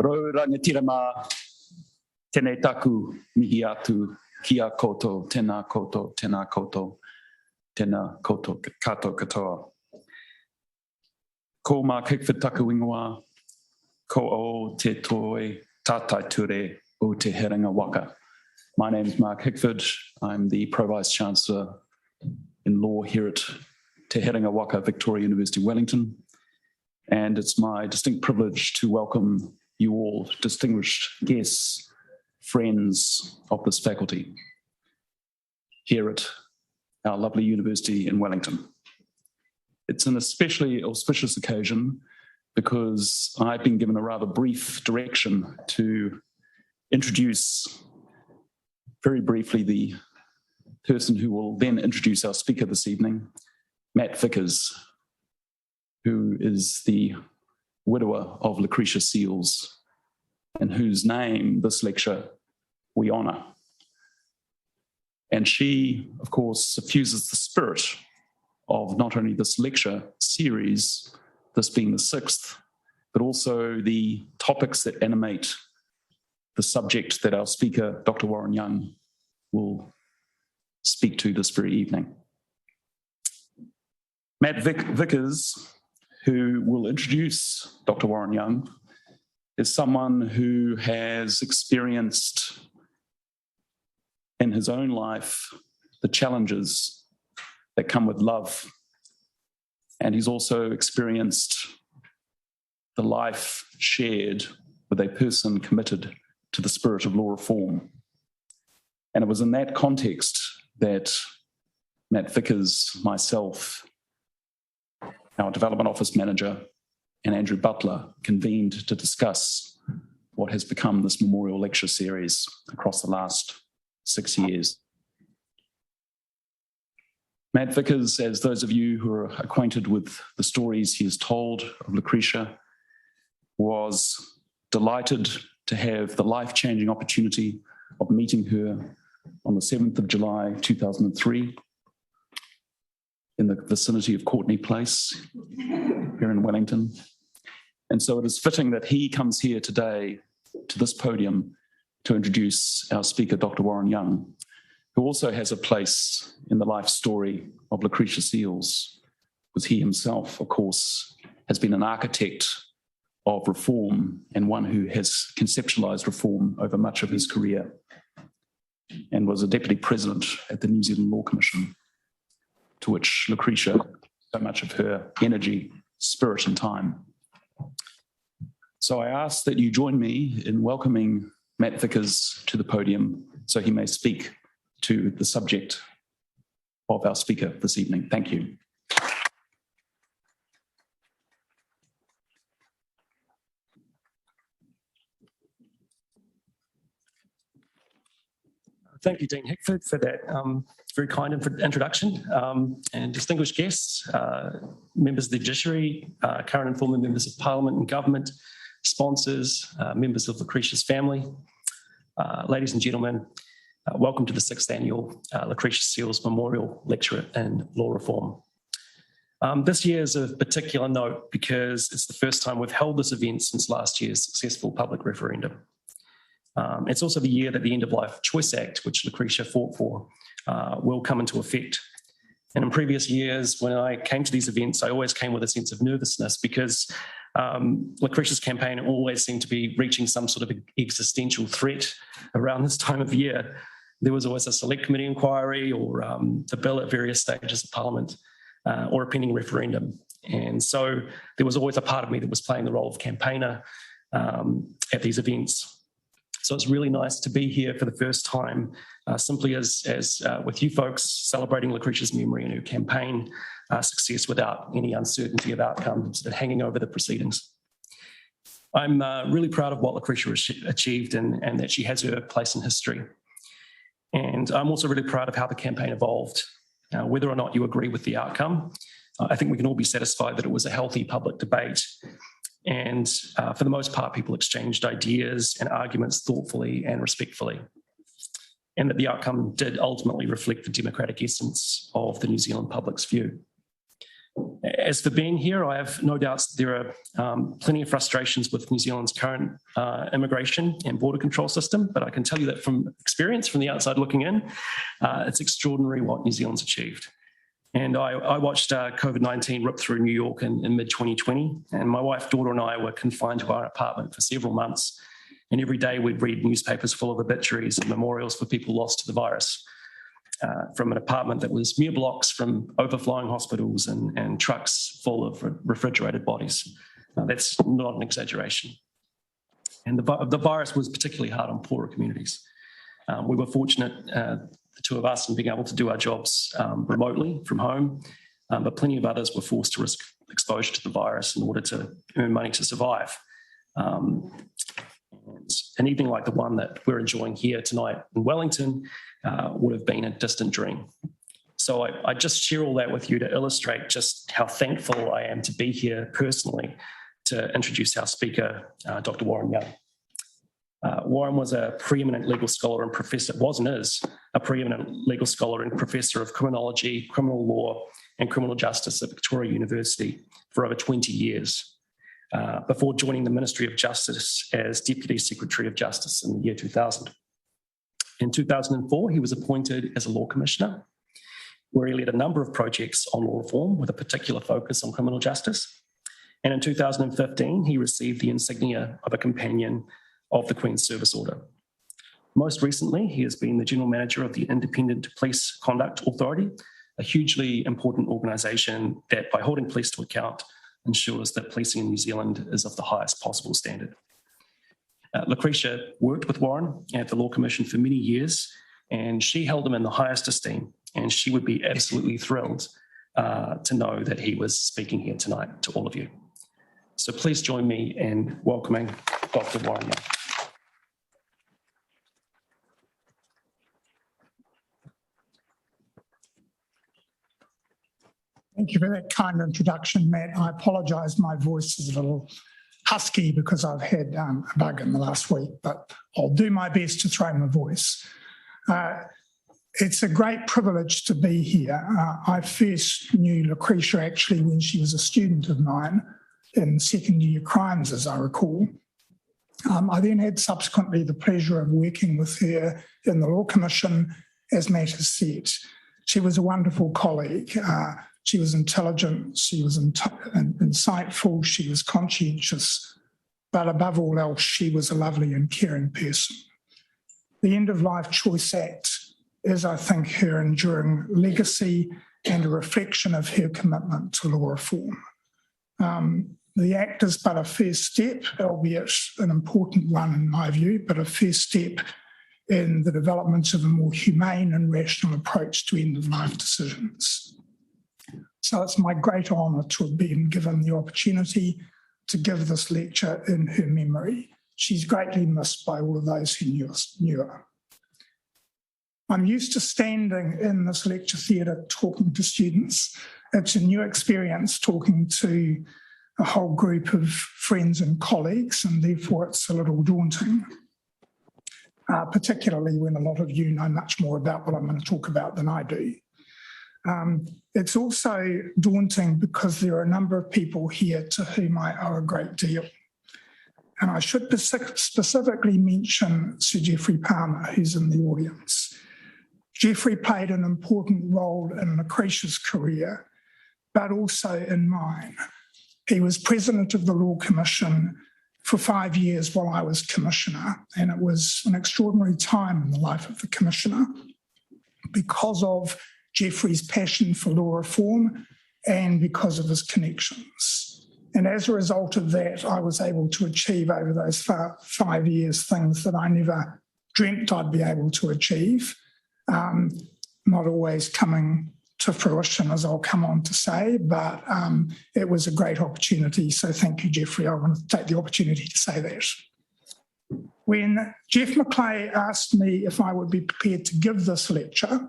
Rau rangitirama, tēnei taku mihi atu, kia koto, tēnā koto, tēnā koto, tēnā koto kato katoa. Ko mā Hickford taku ingoa, ko o te toi tātai ture o te herenga waka. My name is Mark Hickford. I'm the Pro Vice Chancellor in Law here at Te Herenga Waka, Victoria University, Wellington. And it's my distinct privilege to welcome you all, distinguished guests, friends of this faculty, here at our lovely university in Wellington. It's an especially auspicious occasion because I've been given a rather brief direction to introduce very briefly the person who will then introduce our speaker this evening, Matt Vickers, who is the widower of Lecretia Seals, and whose name this lecture we honour. And she, of course, suffuses the spirit of not only this lecture series, this being the sixth, but also the topics that animate the subject that our speaker, Dr. Warren Young, will speak to this very evening. Matt Vickers, who will introduce Dr. Warren Young, is someone who has experienced in his own life the challenges that come with love. And he's also experienced the life shared with a person committed to the spirit of law reform. And it was in that context that Matt Vickers, myself, our Development Office Manager, and Andrew Butler convened to discuss what has become this memorial lecture series across the last 6 years. Matt Vickers, as those of you who are acquainted with the stories he has told of Lecretia, was delighted to have the life-changing opportunity of meeting her on the 7th of July 2003 in the vicinity of Courtney Place here in Wellington. And so it is fitting that he comes here today to this podium to introduce our speaker, Dr. Warren Young, who also has a place in the life story of Lecretia Seals, because he himself, of course, has been an architect of reform and one who has conceptualised reform over much of his career and was a deputy president at the New Zealand Law Commission, to which Lecretia so much of her energy, spirit and time. So I ask that you join me in welcoming Matt Vickers to the podium so he may speak to the subject of our speaker this evening. Thank you. Thank you, Dean Hickford, for that very kind introduction. And distinguished guests, members of the judiciary, current and former members of Parliament and government, sponsors, members of Lecretia's family, ladies and gentlemen, welcome to the 6th annual Lecretia Seals Memorial Lecture in Law Reform. This year is of particular note because it's the first time we've held this event since last year's successful public referendum. It's also the year that the End of Life Choice Act, which Lecretia fought for, will come into effect. And in previous years, when I came to these events, I always came with a sense of nervousness because Lecretia's campaign always seemed to be reaching some sort of existential threat around this time of year. There was always a select committee inquiry or the bill at various stages of Parliament or a pending referendum. And so there was always a part of me that was playing the role of campaigner at these events. So it's really nice to be here for the first time, simply as with you folks, celebrating Lecretia's memory and her campaign success without any uncertainty of outcome sort of hanging over the proceedings. I'm really proud of what Lecretia achieved and that she has her place in history. And I'm also really proud of how the campaign evolved. Whether or not you agree with the outcome, I think we can all be satisfied that it was a healthy public debate. And for the most part, people exchanged ideas and arguments thoughtfully and respectfully. and that the outcome did ultimately reflect the democratic essence of the New Zealand public's view. As for being here, I have no doubts there are plenty of frustrations with New Zealand's current immigration and border control system, but I can tell you that from experience, from the outside looking in, it's extraordinary what New Zealand's achieved. And I watched COVID-19 rip through New York in mid-2020, and my wife, daughter, and I were confined to our apartment for several months. And every day we'd read newspapers full of obituaries and memorials for people lost to the virus. From an apartment that was mere blocks from overflowing hospitals and trucks full of refrigerated bodies. That's not an exaggeration. And the virus was particularly hard on poorer communities. We were fortunate, the two of us, in being able to do our jobs remotely from home, but plenty of others were forced to risk exposure to the virus in order to earn money to survive. An evening like the one that we're enjoying here tonight in Wellington would have been a distant dream. So I just share all that with you to illustrate just how thankful I am to be here personally to introduce our speaker, Dr. Warren Young. Warren was a preeminent legal scholar and professor, was and is a preeminent legal scholar and professor of criminology, criminal law, and criminal justice at Victoria University for over 20 years. Before joining the Ministry of Justice as Deputy Secretary of Justice in the year 2000. In 2004, he was appointed as a Law Commissioner, where he led a number of projects on law reform with a particular focus on criminal justice. And in 2015, he received the insignia of a Companion of the Queen's Service Order. Most recently, he has been the General Manager of the Independent Police Conduct Authority, a hugely important organisation that, by holding police to account, ensures that policing in New Zealand is of the highest possible standard. Lecretia worked with Warren at the Law Commission for many years, and she held him in the highest esteem, and she would be absolutely thrilled to know that he was speaking here tonight to all of you. So please join me in welcoming Dr. Warren Young. Thank you for that kind introduction, Matt. I apologise, my voice is a little husky because I've had a bug in the last week, but I'll do my best to throw my voice. It's a great privilege to be here. I first knew Lecretia actually when she was a student of mine in second year crimes, as I recall. I then had subsequently the pleasure of working with her in the Law Commission, as Matt has said. She was a wonderful colleague. She was intelligent, she was insightful, she was conscientious, but above all else, she was a lovely and caring person. The End of Life Choice Act is, I think, her enduring legacy and a reflection of her commitment to law reform. The Act is but a first step, albeit an important one in my view, but a first step in the development of a more humane and rational approach to end-of-life decisions. So it's my great honour to have been given the opportunity to give this lecture in her memory. She's greatly missed by all of those who knew her. I'm used to standing in this lecture theatre talking to students. It's a new experience talking to a whole group of friends and colleagues, and therefore it's a little daunting, particularly when a lot of you know much more about what I'm going to talk about than I do. It's also daunting because there are a number of people here to whom I owe a great deal. And I should specifically mention Sir Geoffrey Palmer, who's in the audience. Geoffrey played an important role in Lecretia's career, but also in mine. He was president of the Law Commission for 5 years while I was commissioner, and it was an extraordinary time in the life of the commissioner because of Geoffrey's passion for law reform and because of his connections. And as a result of that, I was able to achieve over those 5 years things that I never dreamt I'd be able to achieve, not always coming to fruition, as I'll come on to say, but it was a great opportunity. So thank you, Geoffrey. I want to take the opportunity to say that. When Jeff McClay asked me if I would be prepared to give this lecture,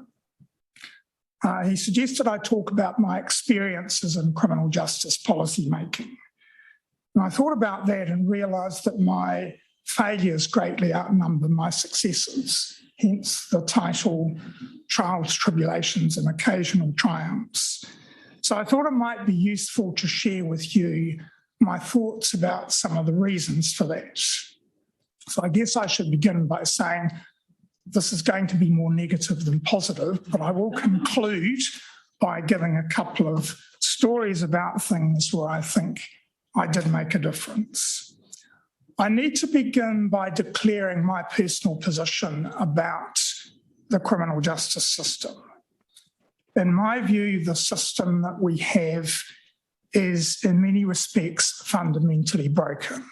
he suggested I talk about my experiences in criminal justice policy making. And I thought about that and realised that my failures greatly outnumber my successes. hence the title, Trials, Tribulations and Occasional Triumphs. So I thought it might be useful to share with you my thoughts about some of the reasons for that. So I guess I should begin by saying this is going to be more negative than positive, but I will conclude by giving a couple of stories about things where I think I did make a difference. I need to begin by declaring my personal position about the criminal justice system. In my view, the system that we have is in many respects fundamentally broken.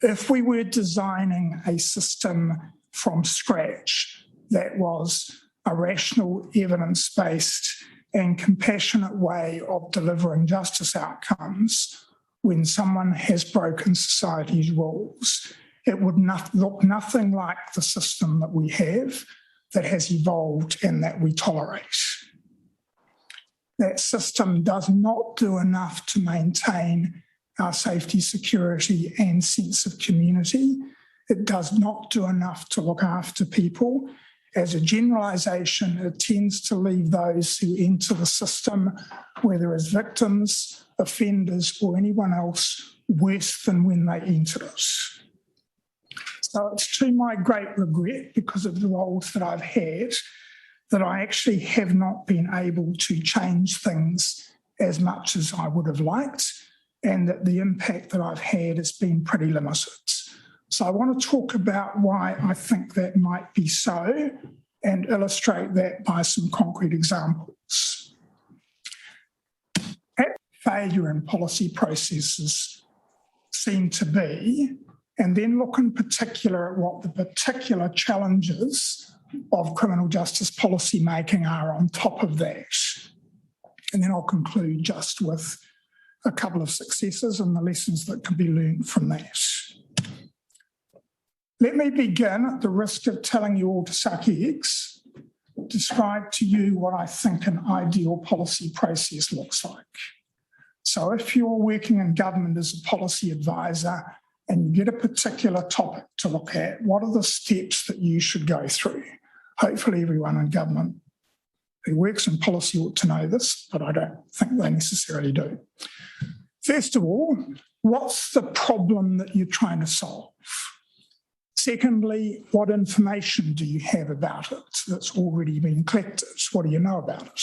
If we were designing a system from scratch that was a rational, evidence-based and compassionate way of delivering justice outcomes when someone has broken society's rules, it would look nothing like the system that we have that has evolved and that we tolerate. That system does not do enough to maintain our safety, security and sense of community. It does not do enough to look after people. As a generalisation, it tends to leave those who enter the system, whether as victims, offenders or anyone else, worse than when they entered it. So it's to my great regret, because of the roles that I've had, that I actually have not been able to change things as much as I would have liked, and that the impact that I've had has been pretty limited. So I want to talk about why I think that might be so and illustrate that by some concrete examples. At failure in policy processes seem to be, and then look in particular at what the particular challenges of criminal justice policy making are on top of that. And then I'll conclude just with a couple of successes and the lessons that can be learned from that. Let me begin, at the risk of telling you all to suck eggs, describe to you what I think an ideal policy process looks like. So if you're working in government as a policy advisor and you get a particular topic to look at, what are the steps that you should go through? Hopefully everyone in government who works in policy ought to know this, but I don't think they necessarily do. First of all, what's the problem that you're trying to solve? Secondly, what information do you have about it that's already been collected? What do you know about it?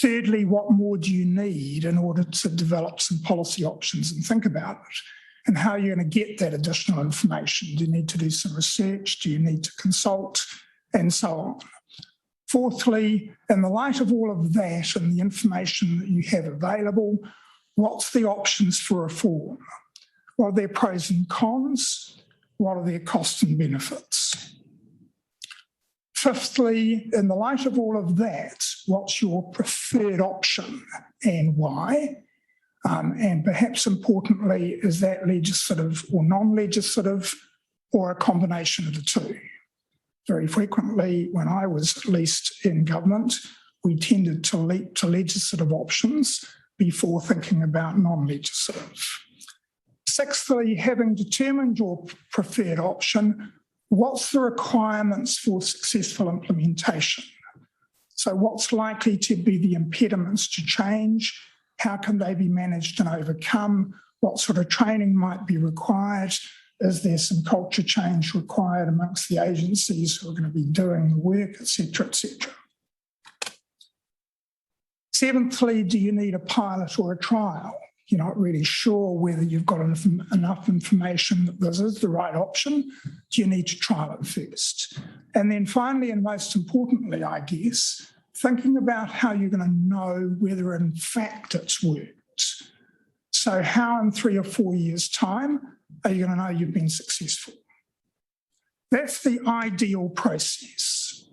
Thirdly, what more do you need in order to develop some policy options and think about it? And how are you going to get that additional information? Do you need to do some research? Do you need to consult? And so on. Fourthly, in the light of all of that and the information that you have available, what's the options for reform? What are their pros and cons? What are their costs and benefits? Fifthly, in the light of all of that, what's your preferred option and why? And perhaps importantly, is that legislative or non-legislative or a combination of the two? Very frequently, when I was at least in government, we tended to leap to legislative options before thinking about non-legislative. Sixthly, having determined your preferred option, what's the requirements for successful implementation? So what's likely to be the impediments to change? How can they be managed and overcome? What sort of training might be required? Is there some culture change required amongst the agencies who are going to be doing the work, et cetera, et cetera? Seventhly, do you need a pilot or a trial? You're not really sure whether you've got enough information that this is the right option. Do you need to trial it first? And then finally, and most importantly, I guess, thinking about how you're going to know whether in fact it's worked. So how in 3 or 4 years' time are you going to know you've been successful? That's the ideal process.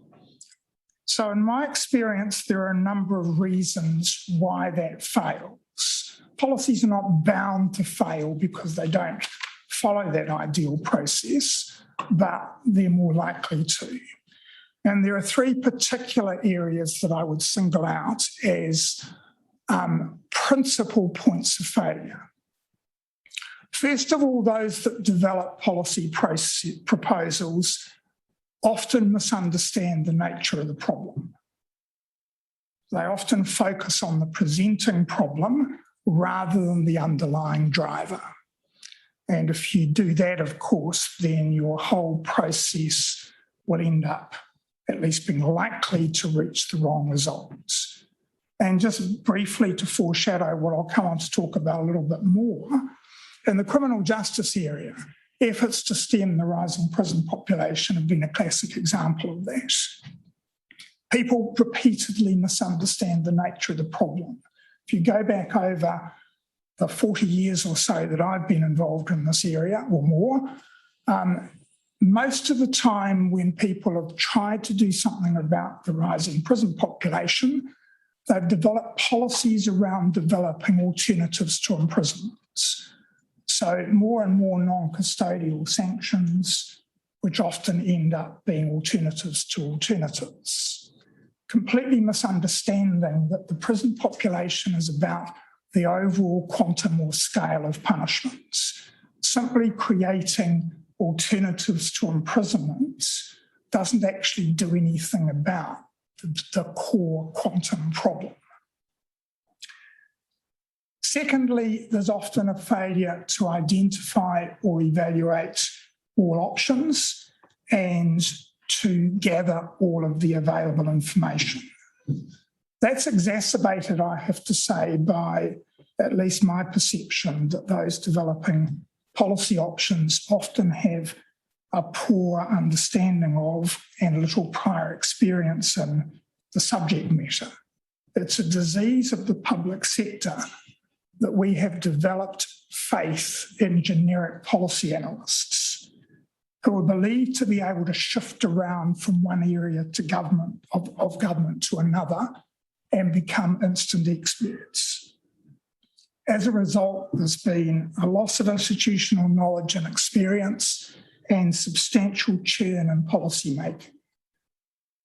So in my experience, there are a number of reasons why that fails. Policies are not bound to fail because they don't follow that ideal process, but they're more likely to. And there are 3 particular areas that I would single out as principal points of failure. First of all, those that develop policy proposals often misunderstand the nature of the problem. They often focus on the presenting problem rather than the underlying driver. And if you do that, of course, then your whole process will end up at least being likely to reach the wrong results. And just briefly to foreshadow what I'll come on to talk about a little bit more, in the criminal justice area, efforts to stem the rising prison population have been a classic example of that. People repeatedly misunderstand the nature of the problem. If you go back over the 40 years or so that I've been involved in this area or more, most of the time when people have tried to do something about the rising prison population, they've developed policies around developing alternatives to imprisonments. So more and more non-custodial sanctions, which often end up being alternatives to alternatives. Completely misunderstanding that the prison population is about the overall quantum or scale of punishments. Simply creating alternatives to imprisonment doesn't actually do anything about the core quantum problem. Secondly, there's often a failure to identify or evaluate all options and to gather all of the available information. That's exacerbated, I have to say, by at least my perception that those developing policy options often have a poor understanding of and little prior experience in the subject matter. It's a disease of the public sector that we have developed faith in generic policy analysts who are believed to be able to shift around from one area to of government to another and become instant experts. As a result, there's been a loss of institutional knowledge and experience and substantial churn in policy making.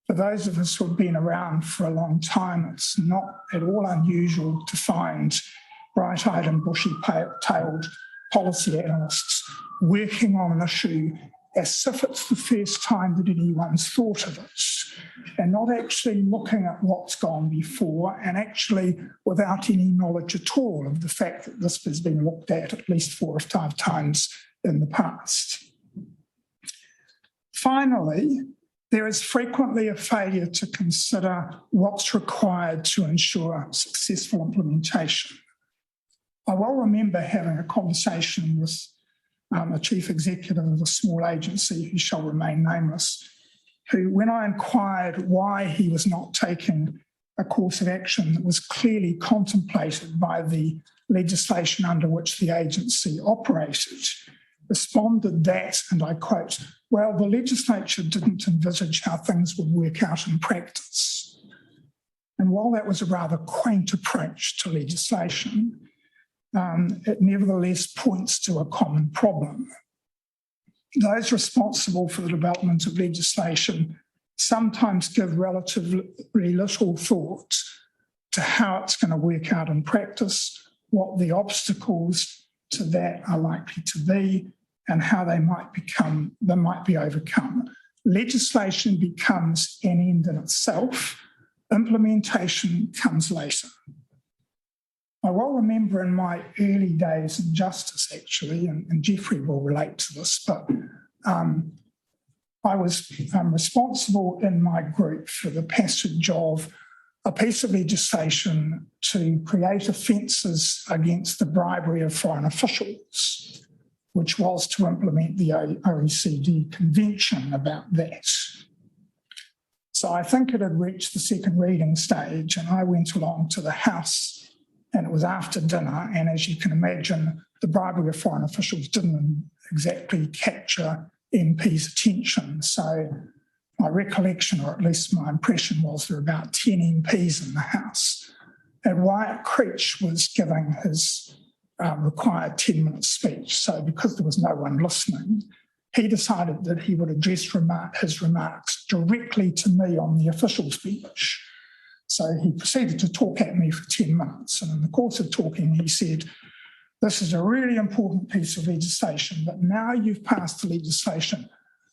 For those of us who have been around for a long time, it's not at all unusual to find bright-eyed and bushy-tailed policy analysts working on an issue as if it's the first time that anyone's thought of it, and not actually looking at what's gone before, and actually without any knowledge at all of the fact that this has been looked at least 4 or 5 times in the past. Finally, there is frequently a failure to consider what's required to ensure successful implementation. I well remember having a conversation with a chief executive of a small agency who shall remain nameless, who, when I inquired why he was not taking a course of action that was clearly contemplated by the legislation under which the agency operated, responded that, and I quote, "Well, the legislature didn't envisage how things would work out in practice." And while that was a rather quaint approach to legislation, it nevertheless points to a common problem. Those responsible for the development of legislation sometimes give relatively little thought to how it's going to work out in practice, what the obstacles to that are likely to be, and how they might be overcome. Legislation becomes an end in itself. Implementation comes later. I well remember in my early days in justice, actually, and Geoffrey will relate to this, but I was responsible in my group for the passage of a piece of legislation to create offences against the bribery of foreign officials, which was to implement the OECD Convention about that. So I think it had reached the second reading stage, and I went along to the House, and it was after dinner, and as you can imagine, the bribery of foreign officials didn't exactly capture MPs' attention. So my recollection, or at least my impression, was there were about 10 MPs in the House. And Wyatt Creech was giving his required 10-minute speech. So because there was no one listening, he decided that he would address his remarks directly to me on the official speech. So he proceeded to talk at me for 10 minutes. And in the course of talking, he said, this is a really important piece of legislation, but now you've passed the legislation.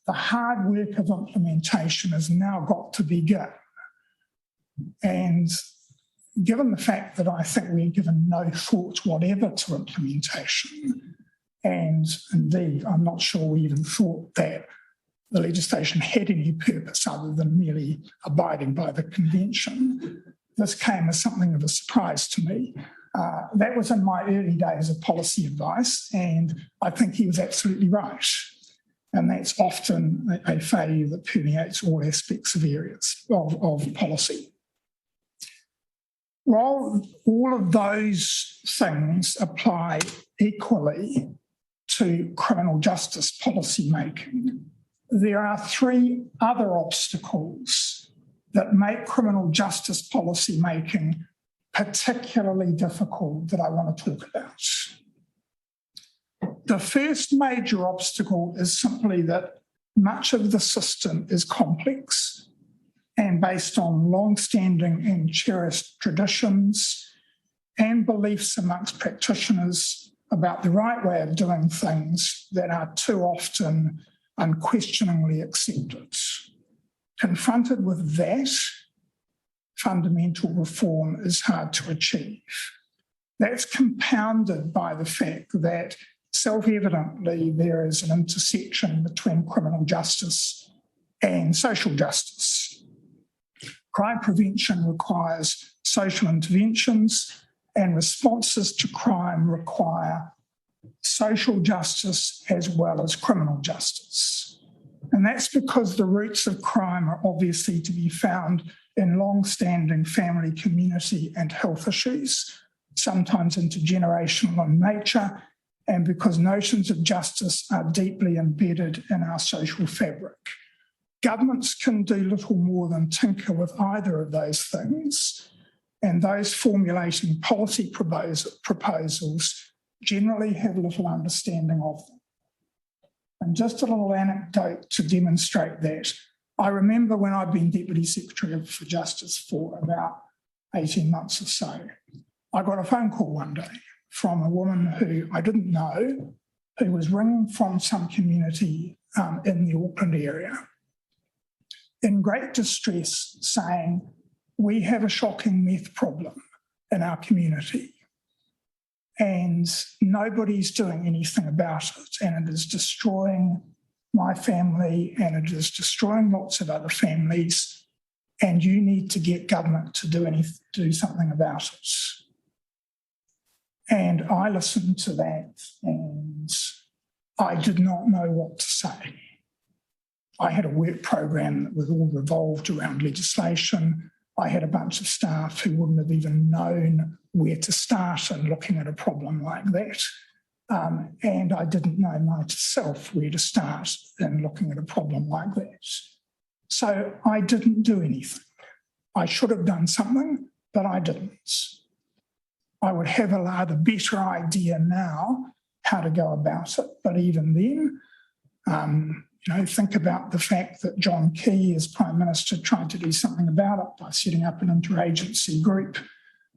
The hard work of implementation has now got to begin. And given the fact that I think we're given no thought whatever to implementation, and indeed I'm not sure we even thought that the legislation had any purpose other than merely abiding by the convention, this came as something of a surprise to me. That was in my early days of policy advice, and I think he was absolutely right. And that's often a failure that permeates all aspects of areas of policy. While all of those things apply equally to criminal justice policy making, there are three other obstacles that make criminal justice policy making particularly difficult that I want to talk about. The first major obstacle is simply that much of the system is complex and based on long-standing and cherished traditions and beliefs amongst practitioners about the right way of doing things that are too often unquestioningly accepted. Confronted with that, fundamental reform is hard to achieve. That's compounded by the fact that self-evidently there is an intersection between criminal justice and social justice. Crime prevention requires social interventions, and responses to crime require social justice as well as criminal justice. And that's because the roots of crime are obviously to be found in long-standing family, community, and health issues, sometimes intergenerational in nature, and because notions of justice are deeply embedded in our social fabric. Governments can do little more than tinker with either of those things, and those formulating policy proposals generally have little understanding of them. And just a little anecdote to demonstrate that. I remember when I'd been Deputy Secretary for Justice for about 18 months or so, I got a phone call one day from a woman who I didn't know, who was ringing from some community in the Auckland area in great distress, saying, "We have a shocking meth problem in our community and nobody's doing anything about it, and it is destroying my family and it is destroying lots of other families, and you need to get government to do something about it." And I listened to that and I did not know what to say. I had a work program that was all revolved around legislation. I had a bunch of staff who wouldn't have even known where to start in looking at a problem like that. And I didn't know myself where to start in looking at a problem like that. So I didn't do anything. I should have done something, but I didn't. I would have a rather better idea now how to go about it, but even then, think about the fact that John Key, as Prime Minister, tried to do something about it by setting up an interagency group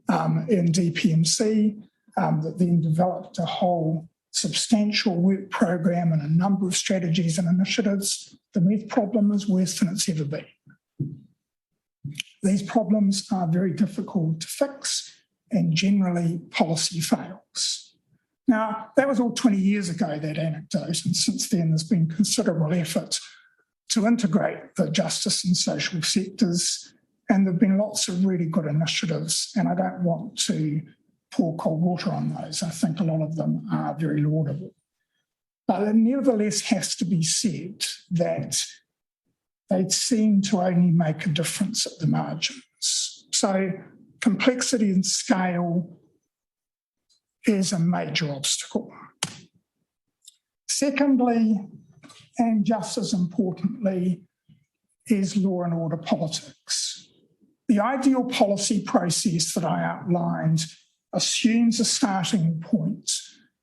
in DPMC that then developed a whole substantial work program and a number of strategies and initiatives. The meth problem is worse than it's ever been. These problems are very difficult to fix, and generally policy fails. Now, that was all 20 years ago, that anecdote, and since then there's been considerable effort to integrate the justice and social sectors, and there have been lots of really good initiatives, and I don't want to pour cold water on those. I think a lot of them are very laudable. But it nevertheless has to be said that they seem to only make a difference at the margins. So complexity and scale is a major obstacle. Secondly, and just as importantly, is law and order politics. The ideal policy process that I outlined assumes a starting point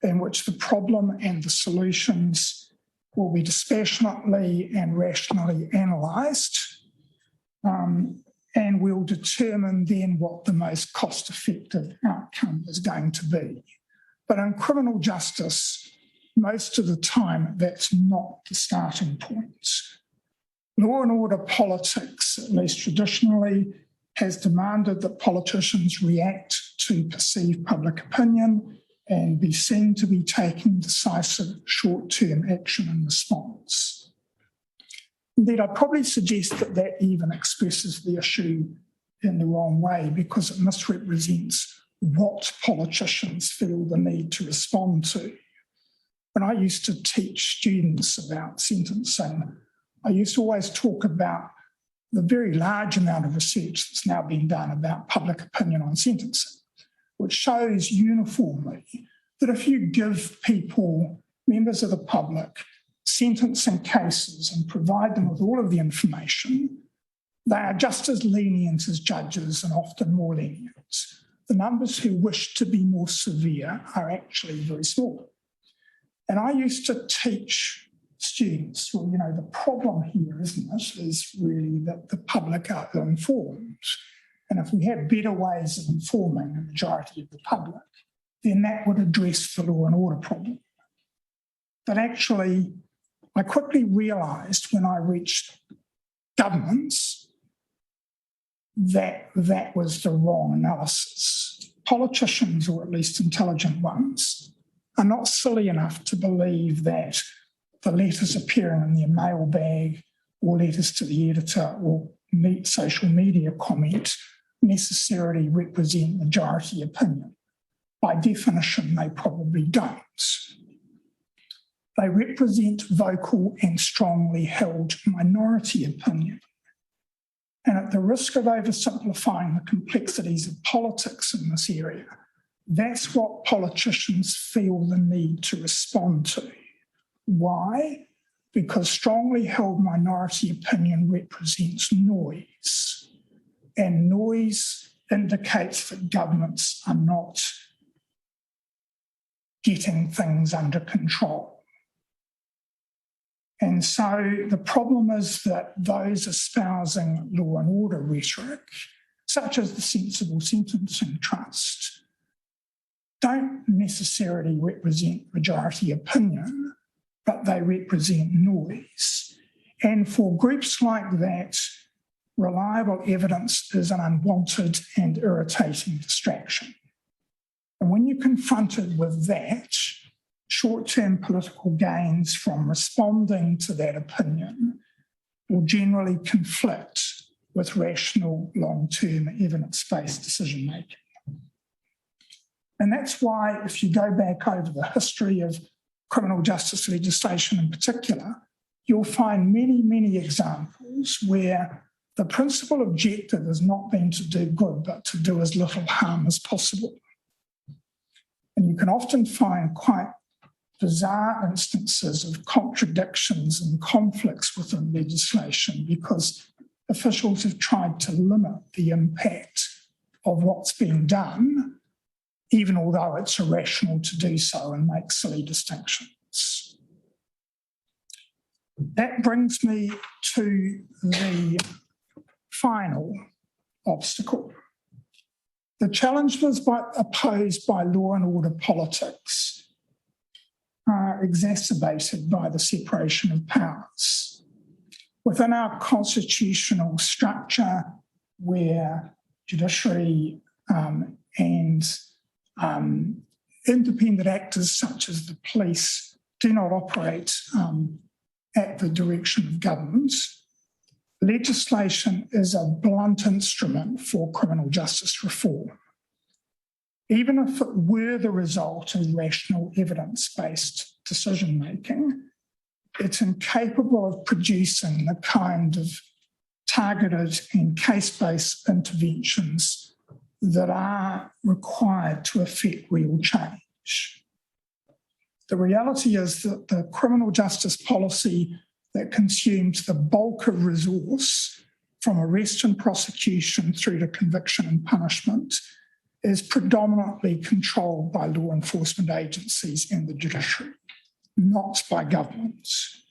in which the problem and the solutions will be dispassionately and rationally analysed, and we'll determine then what the most cost-effective outcome is going to be. But in criminal justice, most of the time, that's not the starting point. Law and order politics, at least traditionally, has demanded that politicians react to perceived public opinion and be seen to be taking decisive short-term action in response. Indeed, I'd probably suggest that that even expresses the issue in the wrong way, because it misrepresents what politicians feel the need to respond to. When I used to teach students about sentencing, I used to always talk about the very large amount of research that's now being done about public opinion on sentencing, which shows uniformly that if you give people, members of the public, sentencing cases and provide them with all of the information, they are just as lenient as judges and often more lenient. The numbers who wish to be more severe are actually very small. And I used to teach students, well, the problem here, isn't it, is really that the public are ill-informed. And if we have better ways of informing the majority of the public, then that would address the law and order problem. But actually, I quickly realised when I reached governments that that was the wrong analysis. Politicians, or at least intelligent ones, are not silly enough to believe that the letters appearing in their mailbag or letters to the editor or social media comment necessarily represent majority opinion. By definition, they probably don't. They represent vocal and strongly held minority opinion. And at the risk of oversimplifying the complexities of politics in this area, that's what politicians feel the need to respond to. Why? Because strongly held minority opinion represents noise, and noise indicates that governments are not getting things under control. And so the problem is that those espousing law and order rhetoric, such as the Sensible Sentencing Trust, don't necessarily represent majority opinion, but they represent noise. And for groups like that, reliable evidence is an unwanted and irritating distraction. And when you're confronted with that, short-term political gains from responding to that opinion will generally conflict with rational, long-term, evidence-based decision-making. And that's why, if you go back over the history of criminal justice legislation in particular, you'll find many, many examples where the principal objective has not been to do good, but to do as little harm as possible. And you can often find quite bizarre instances of contradictions and conflicts within legislation because officials have tried to limit the impact of what's being done, even although it's irrational to do so and make silly distinctions. That brings me to the final obstacle. The challenge was opposed by law and order politics are exacerbated by the separation of powers. Within our constitutional structure, where judiciary and independent actors such as the police do not operate at the direction of government, legislation is a blunt instrument for criminal justice reform. Even if it were the result of rational evidence-based decision-making, it's incapable of producing the kind of targeted and case-based interventions that are required to effect real change. The reality is that the criminal justice policy that consumes the bulk of resource from arrest and prosecution through to conviction and punishment is predominantly controlled by law enforcement agencies and the judiciary, not by governments.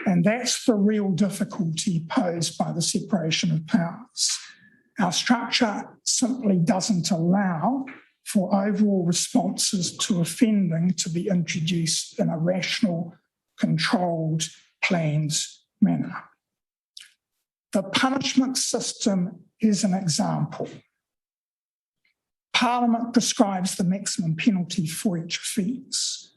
And that's the real difficulty posed by the separation of powers. Our structure simply doesn't allow for overall responses to offending to be introduced in a rational, controlled, planned manner. The punishment system is an example. Parliament prescribes the maximum penalty for each offence.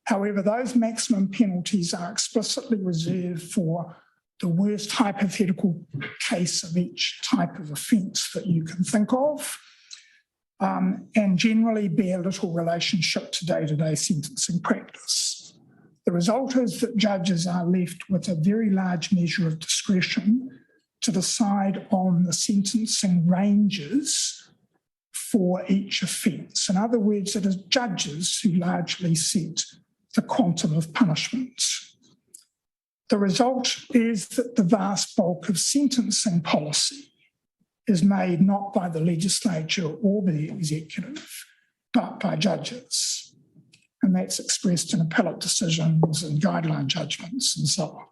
However, those maximum penalties are explicitly reserved for the worst hypothetical case of each type of offence that you can think of, and generally bear little relationship to day-to-day sentencing practice. The result is that judges are left with a very large measure of discretion to decide on the sentencing ranges for each offence. In other words, it is judges who largely set the quantum of punishment. The result is that the vast bulk of sentencing policy is made not by the legislature or the executive, but by judges. And that's expressed in appellate decisions and guideline judgments and so on.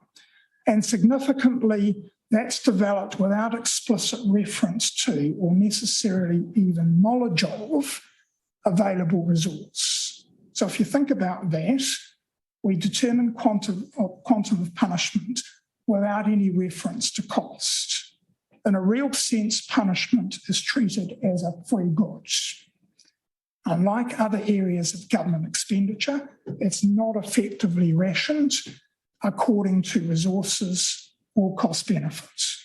And significantly, that's developed without explicit reference to or necessarily even knowledge of available resource. So if you think about that, we determine quantum of punishment without any reference to cost. In a real sense, punishment is treated as a free good. Unlike other areas of government expenditure, it's not effectively rationed according to resources or cost benefits.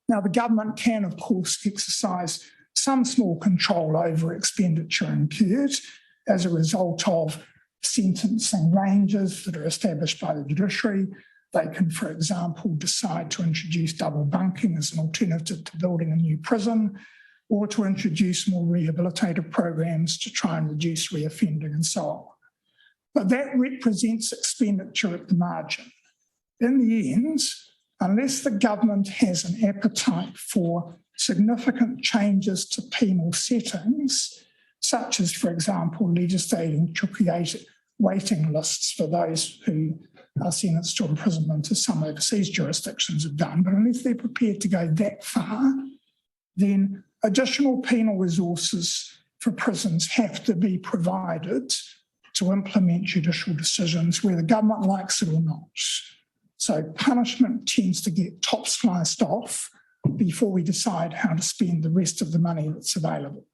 Now, the government can, of course, exercise some small control over expenditure incurred as a result of sentencing ranges that are established by the judiciary. They can, for example, decide to introduce double bunking as an alternative to building a new prison, or to introduce more rehabilitative programs to try and reduce reoffending and so on. But that represents expenditure at the margin. In the end, unless the government has an appetite for significant changes to penal settings, such as, for example, legislating to create waiting lists for those who are sentenced to imprisonment, as some overseas jurisdictions have done, but unless they're prepared to go that far, then additional penal resources for prisons have to be provided to implement judicial decisions, whether the government likes it or not. So punishment tends to get top sliced off before we decide how to spend the rest of the money that's available.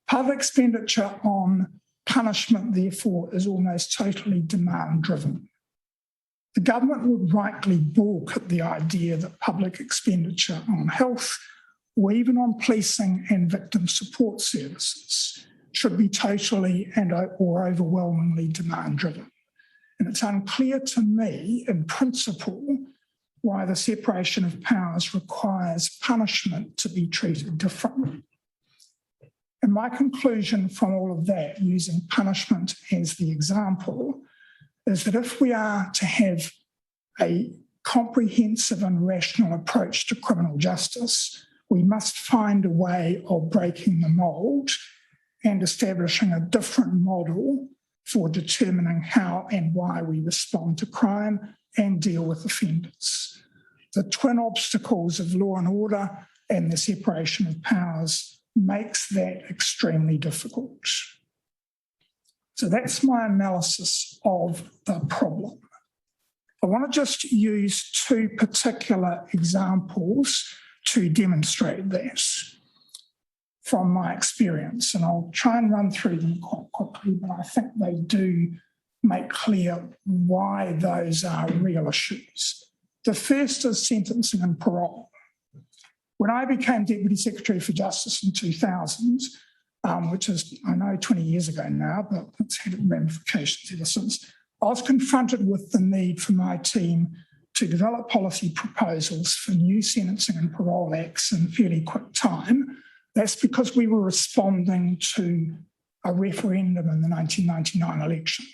Public expenditure on punishment, therefore, is almost totally demand-driven. The government would rightly balk at the idea that public expenditure on health, or even on policing and victim support services, should be totally or overwhelmingly demand-driven. And it's unclear to me, in principle, why the separation of powers requires punishment to be treated differently. And my conclusion from all of that, using punishment as the example, is that if we are to have a comprehensive and rational approach to criminal justice, we must find a way of breaking the mould and establishing a different model for determining how and why we respond to crime and deal with offenders. The twin obstacles of law and order and the separation of powers makes that extremely difficult. So that's my analysis of the problem. I want to just use two particular examples to demonstrate that from my experience, and I'll try and run through them quite quickly, but I think they do make clear why those are real issues. The first is sentencing and parole. When I became Deputy Secretary for Justice in 2000, which is, I know, 20 years ago now, but it's had ramifications ever since, I was confronted with the need for my team to develop policy proposals for new sentencing and parole acts in fairly quick time. That's because we were responding to a referendum in the 1999 election.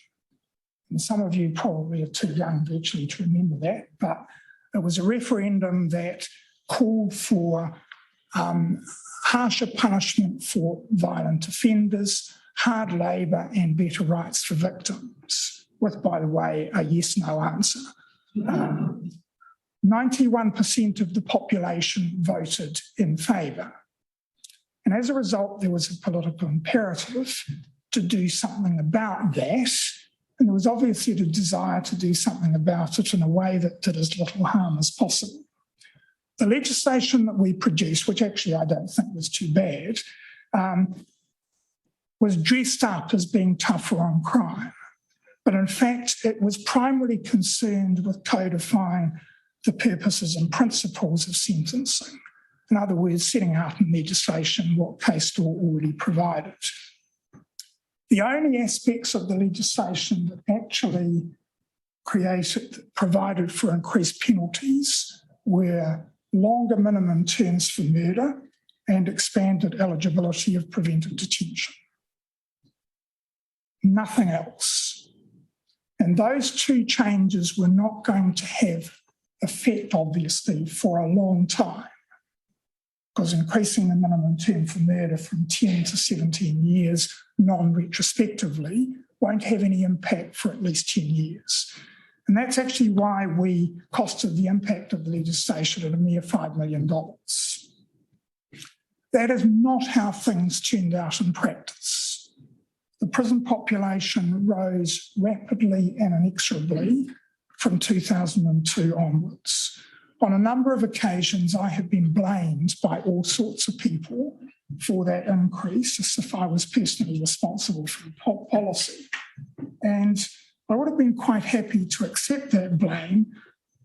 And some of you probably are too young virtually to remember that, but it was a referendum that called for harsher punishment for violent offenders, hard labour and better rights for victims, with, by the way, a yes-no answer. 91% of the population voted in favour. And as a result, there was a political imperative to do something about that. And there was obviously a desire to do something about it in a way that did as little harm as possible. The legislation that we produced, which actually I don't think was too bad, was dressed up as being tougher on crime. But in fact, it was primarily concerned with codifying the purposes and principles of sentencing. In other words, setting out in legislation what case law already provided. The only aspects of the legislation that actually provided for increased penalties were longer minimum terms for murder and expanded eligibility of preventive detention. Nothing else. And those two changes were not going to have effect, obviously, for a long time, because increasing the minimum term for murder from 10 to 17 years non-retrospectively won't have any impact for at least 10 years. And that's actually why we costed the impact of the legislation at a mere $5 million. That is not how things turned out in practice. The prison population rose rapidly and inexorably from 2002 onwards. On a number of occasions, I have been blamed by all sorts of people for that increase, as if I was personally responsible for the policy. And I would have been quite happy to accept that blame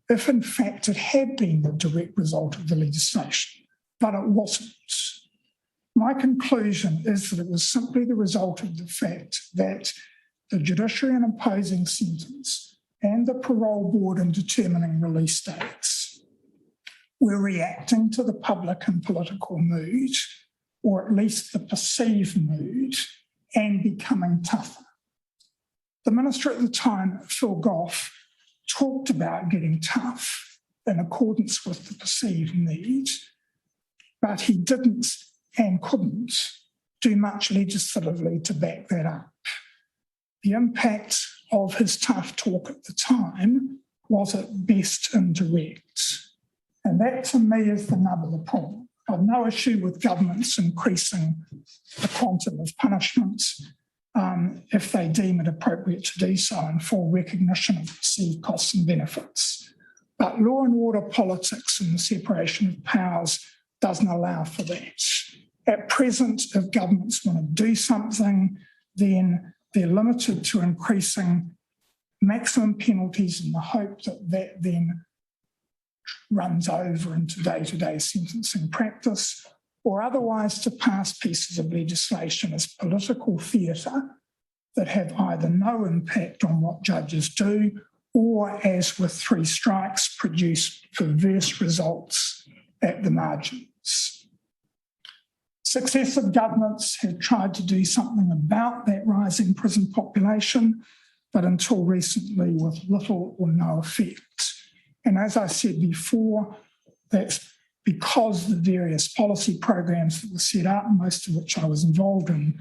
if, in fact, it had been the direct result of the legislation, but it wasn't. My conclusion is that it was simply the result of the fact that the judiciary in imposing sentence and the parole board in determining release dates were reacting to the public and political mood, or at least the perceived mood, and becoming tougher. The minister at the time, Phil Goff, talked about getting tough in accordance with the perceived need, but he didn't and couldn't do much legislatively to back that up. The impact of his tough talk at the time was at best indirect. And that, to me, is the nub of the problem. I've no issue with governments increasing the quantum of punishment if they deem it appropriate to do so in full recognition of perceived costs and benefits. But law and order politics and the separation of powers doesn't allow for that. At present, if governments want to do something, then they're limited to increasing maximum penalties in the hope that that then runs over into day-to-day sentencing practice, or otherwise to pass pieces of legislation as political theatre that have either no impact on what judges do, or, as with 3 strikes, produce perverse results at the margins. Successive governments have tried to do something about that rising prison population, but until recently with little or no effect. And as I said before, that's because the various policy programs that were set up, most of which I was involved in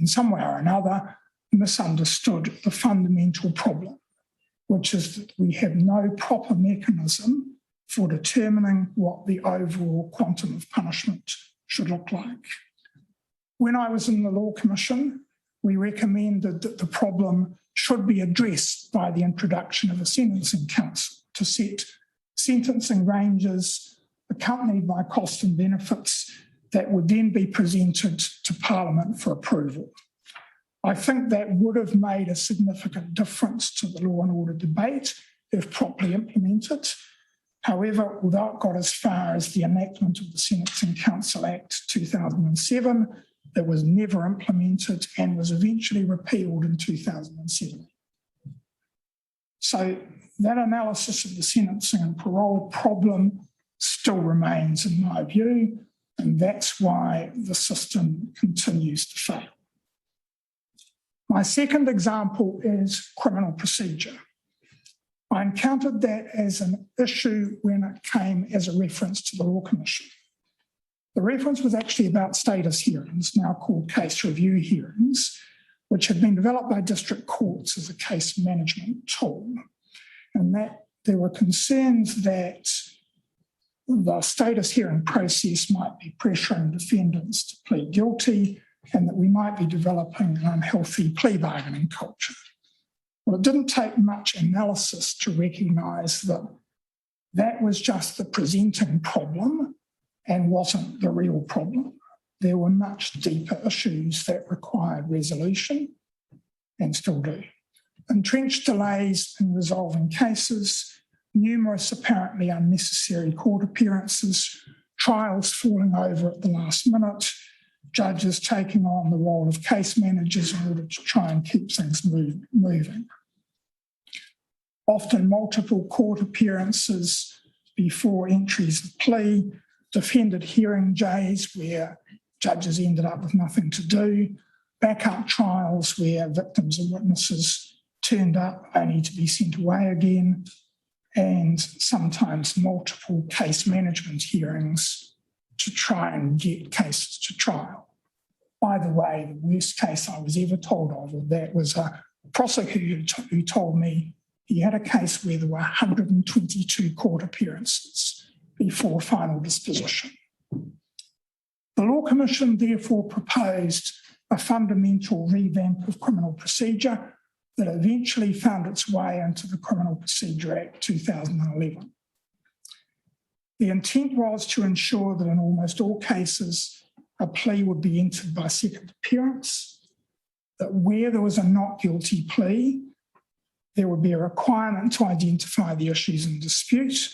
some way or another, misunderstood the fundamental problem, which is that we have no proper mechanism for determining what the overall quantum of punishment should look like. When I was in the Law Commission, we recommended that the problem should be addressed by the introduction of a sentencing council to set sentencing ranges accompanied by costs and benefits that would then be presented to Parliament for approval. I think that would have made a significant difference to the law and order debate if properly implemented. However, although it got as far as the enactment of the Sentencing Council Act 2007, it was never implemented and was eventually repealed in 2007. So that analysis of the sentencing and parole problem still remains, in my view, and that's why the system continues to fail. My second example is criminal procedure. I encountered that as an issue when it came as a reference to the Law Commission. The reference was actually about status hearings, now called case review hearings, which had been developed by district courts as a case management tool, and that there were concerns that the status hearing process might be pressuring defendants to plead guilty and that we might be developing an unhealthy plea bargaining culture. Well, it didn't take much analysis to recognise that that was just the presenting problem and wasn't the real problem. There were much deeper issues that required resolution and still do. Entrenched delays in resolving cases, numerous apparently unnecessary court appearances, trials falling over at the last minute, judges taking on the role of case managers in order to try and keep things moving. Often multiple court appearances before entries of plea, defended hearing days where judges ended up with nothing to do, backup trials where victims and witnesses turned up only to be sent away again, and sometimes multiple case management hearings to try and get cases to trial. By the way, the worst case I was ever told of that was a prosecutor who told me he had a case where there were 122 court appearances before final disposition. The Law Commission therefore proposed a fundamental revamp of criminal procedure that eventually found its way into the Criminal Procedure Act 2011. The intent was to ensure that in almost all cases, a plea would be entered by second appearance, that where there was a not guilty plea, there would be a requirement to identify the issues in dispute,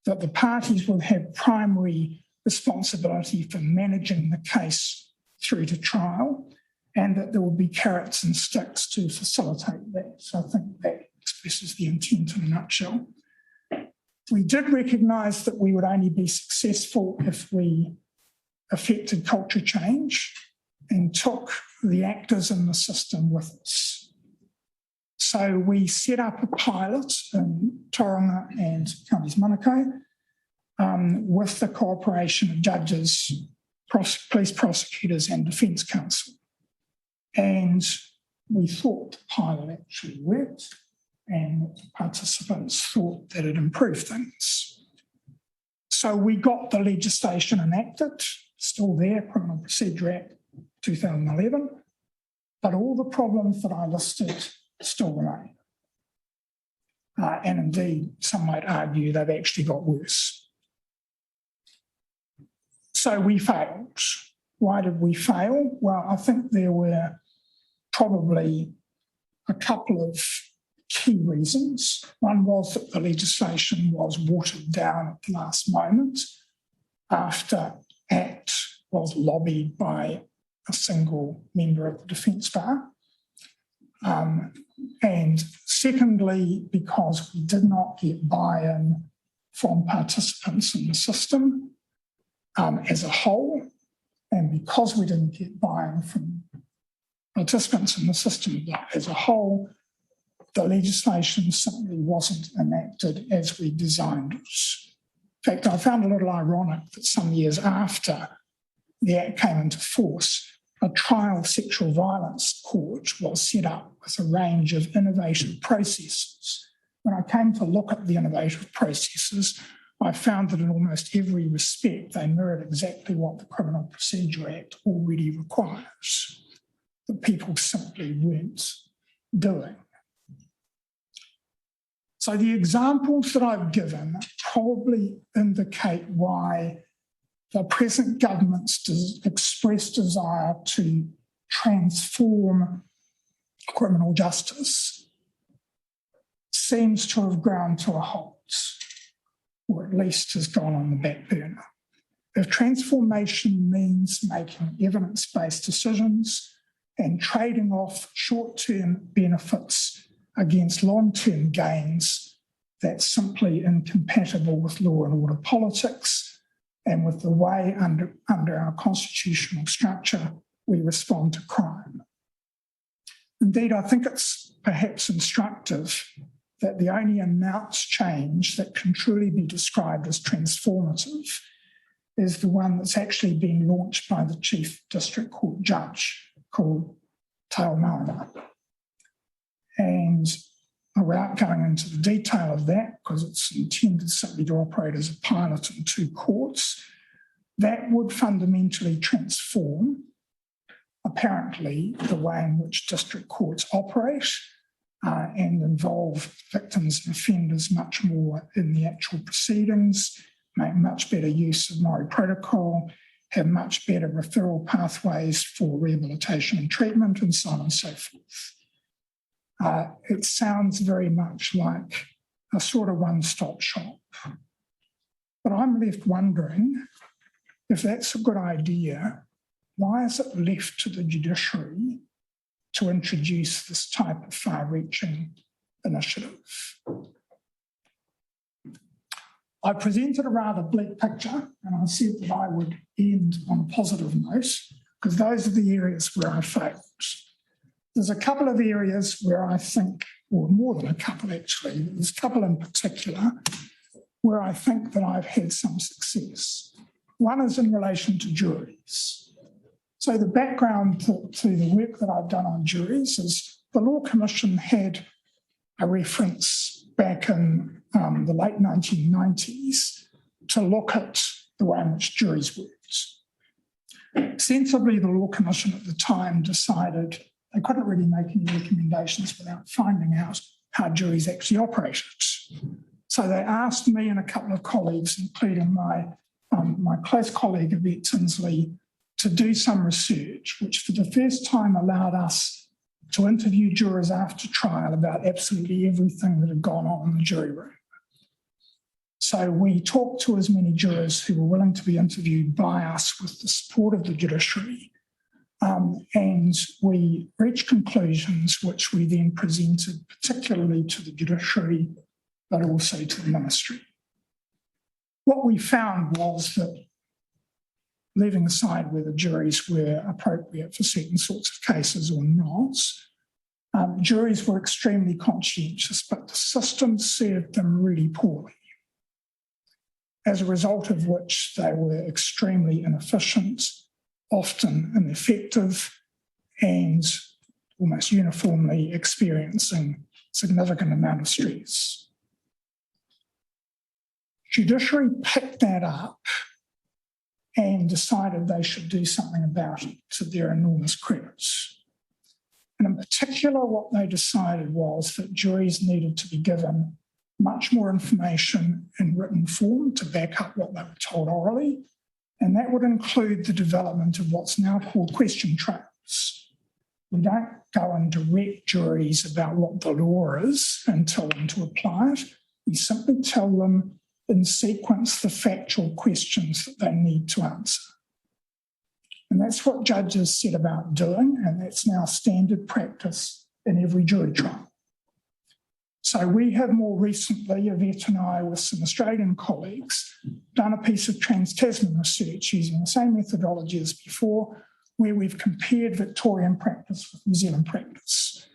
that the parties would have primary responsibility for managing the case through to trial, and that there would be carrots and sticks to facilitate that. So I think that expresses the intent in a nutshell. We did recognise that we would only be successful if we affected culture change and took the actors in the system with us. So we set up a pilot in Tauranga and Counties Manukau with the cooperation of judges, police prosecutors and defence counsel. And we thought the pilot actually worked and participants thought that it improved things. So we got the legislation enacted, still there, Criminal Procedure Act 2011, but all the problems that I listed still remain. And indeed, some might argue they've actually got worse. So we failed. Why did we fail? Well, I think there were probably a couple of key reasons. One was that the legislation was watered down at the last moment after ACT was lobbied by a single member of the Defence Bar. And secondly, because we did not get buy-in from participants in the system as a whole, and because we didn't get buy-in from participants in the system as a whole, the legislation simply wasn't enacted as we designed it. In fact, I found a little ironic that some years after the Act came into force, a trial sexual violence court was set up with a range of innovative processes. When I came to look at the innovative processes, I found that in almost every respect, they mirrored exactly what the Criminal Procedure Act already requires, that people simply weren't doing. So the examples that I've given probably indicate why the present government's expressed desire to transform criminal justice seems to have ground to a halt, or at least has gone on the back burner. If transformation means making evidence-based decisions and trading off short-term benefits against long-term gains, that's simply incompatible with law and order politics and with the way under our constitutional structure we respond to crime. Indeed, I think it's perhaps instructive that the only announced change that can truly be described as transformative is the one that's actually being launched by the Chief District Court Judge called Te Ao Marama. And without going into the detail of that, because it's intended simply to operate as a pilot in 2 courts, that would fundamentally transform, apparently, the way in which district courts operate and involve victims and offenders much more in the actual proceedings, make much better use of Maori protocol, have much better referral pathways for rehabilitation and treatment, and so on and so forth. It sounds very much like a sort of one-stop shop. But I'm left wondering, if that's a good idea, why is it left to the judiciary to introduce this type of far-reaching initiative? I presented a rather bleak picture, and I said that I would end on a positive note, because those are the areas where I failed. There's a couple of areas where I think, or more than a couple actually, there's a couple in particular where I think that I've had some success. One is in relation to juries. So the background to the work that I've done on juries is the Law Commission had a reference back in the late 1990s to look at the way in which juries worked. Sensibly, the Law Commission at the time decided they couldn't really make any recommendations without finding out how juries actually operated. So they asked me and a couple of colleagues, including my close colleague Yvette Tinsley, to do some research, which for the first time allowed us to interview jurors after trial about absolutely everything that had gone on in the jury room. So we talked to as many jurors who were willing to be interviewed by us with the support of the judiciary, and we reached conclusions which we then presented particularly to the judiciary, but also to the ministry. What we found was that, leaving aside whether juries were appropriate for certain sorts of cases or not, juries were extremely conscientious, but the system served them really poorly, as a result of which they were extremely inefficient, often ineffective, and almost uniformly experiencing significant amount of stress. Judiciary picked that up and decided they should do something about it, to their enormous credit. And in particular, what they decided was that juries needed to be given much more information in written form to back up what they were told orally, and that would include the development of what's now called question trails. We don't go and direct juries about what the law is and tell them to apply it. We simply tell them in sequence the factual questions that they need to answer. And that's what judges set about doing, and that's now standard practice in every jury trial. So we have more recently, Yvette and I, with some Australian colleagues, done a piece of trans-Tasman research using the same methodology as before, where we've compared Victorian practice with New Zealand practice.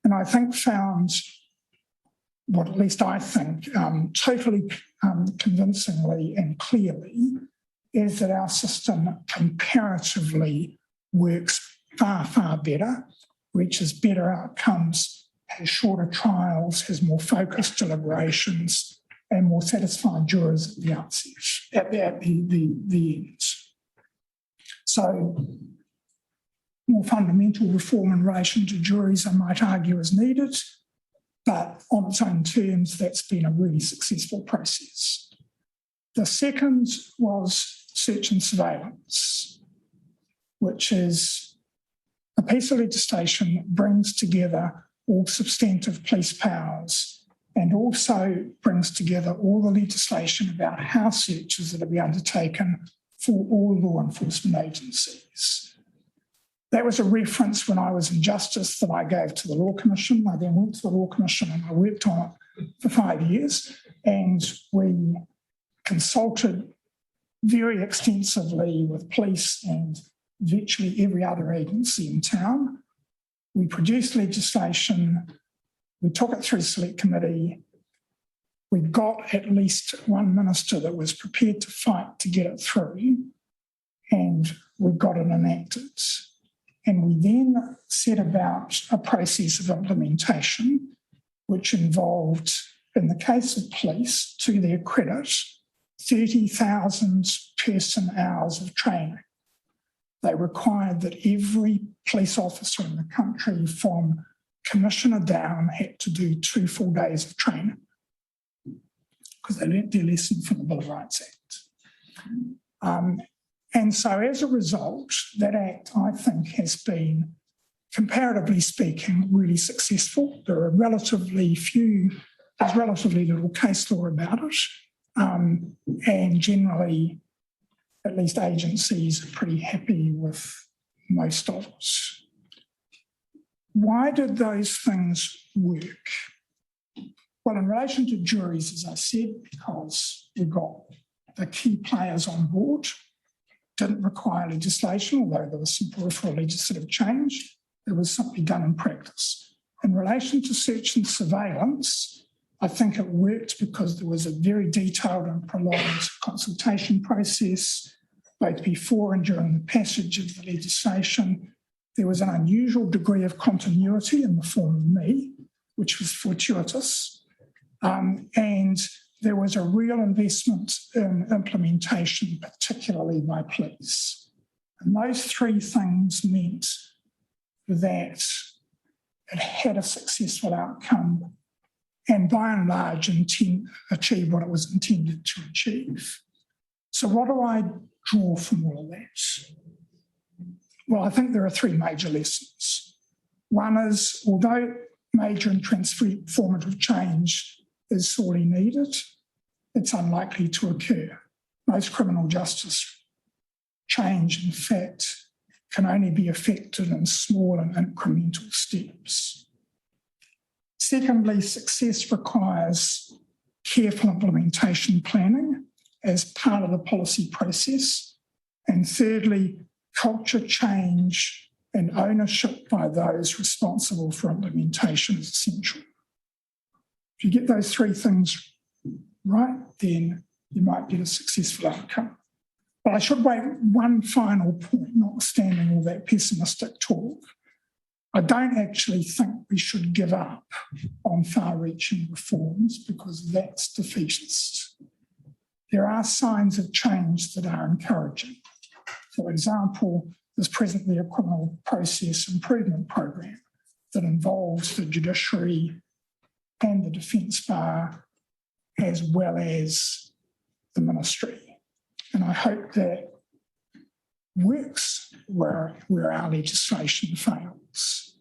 And I think found, what at least I think, totally convincingly and clearly, is that our system comparatively works far, far better, reaches better outcomes, has shorter trials, has more focused deliberations, and more satisfied jurors at the outset, at the end. So more fundamental reform in relation to juries, I might argue, is needed, but on its own terms, that's been a really successful process. The second was search and surveillance, which is a piece of legislation that brings together all substantive police powers and also brings together all the legislation about how searches are to be undertaken for all law enforcement agencies. That was a reference when I was in Justice that I gave to the Law Commission. I then went to the Law Commission and I worked on it for 5 years, and we consulted very extensively with police and virtually every other agency in town. We produced legislation, we took it through select committee, we got at least one minister that was prepared to fight to get it through, and we got it enacted. And we then set about a process of implementation, which involved, in the case of police, to their credit, 30,000 person hours of training. They required that every police officer in the country from commissioner down had to do 2 full days of training because they learnt their lesson from the Bill of Rights Act. And so as a result, that act, I think, has been, comparatively speaking, really successful. There are there's relatively little case law about it. And generally, at least agencies are pretty happy with most of it. Why did those things work? Well, in relation to juries, as I said, because we got the key players on board, didn't require legislation, although there was some peripheral legislative change. It was simply done in practice. In relation to search and surveillance, I think it worked because there was a very detailed and prolonged consultation process, both before and during the passage of the legislation. There was an unusual degree of continuity in the form of me, which was fortuitous. And there was a real investment in implementation, particularly by police. And those 3 things meant that it had a successful outcome and by and large achieved what it was intended to achieve. So what do I draw from all of that? Well, I think there are 3 major lessons. One is, although major and transformative change is sorely needed, it's unlikely to occur. Most criminal justice change, in fact, can only be effected in small and incremental steps. Secondly, success requires careful implementation planning as part of the policy process. And thirdly, culture change and ownership by those responsible for implementation is essential. If you get those 3 things right, then you might get a successful outcome. But I should make one final point, notwithstanding all that pessimistic talk. I don't actually think we should give up on far-reaching reforms because that's defeatist. There are signs of change that are encouraging. For example, there's presently a criminal process improvement program that involves the judiciary and the defence bar as well as the ministry. And I hope that works where our legislation fails.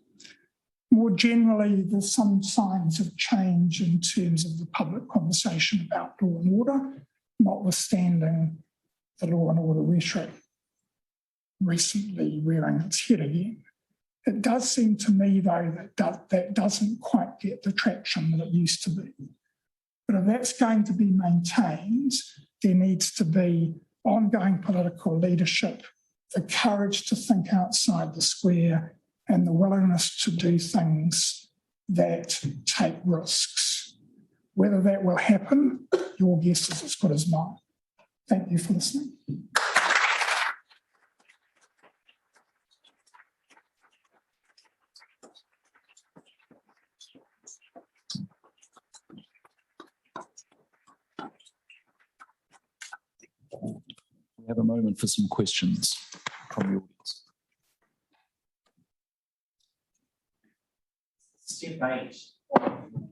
More generally, there's some signs of change in terms of the public conversation about law and order, notwithstanding the law and order rhetoric recently rearing its head again. It does seem to me, though, that doesn't quite get the traction that it used to be. But if that's going to be maintained, there needs to be ongoing political leadership, the courage to think outside the square, and the willingness to do things that take risks. Whether that will happen, your guess is as good as mine. Thank you for listening. We have a moment for some questions from the audience. Step 8 of the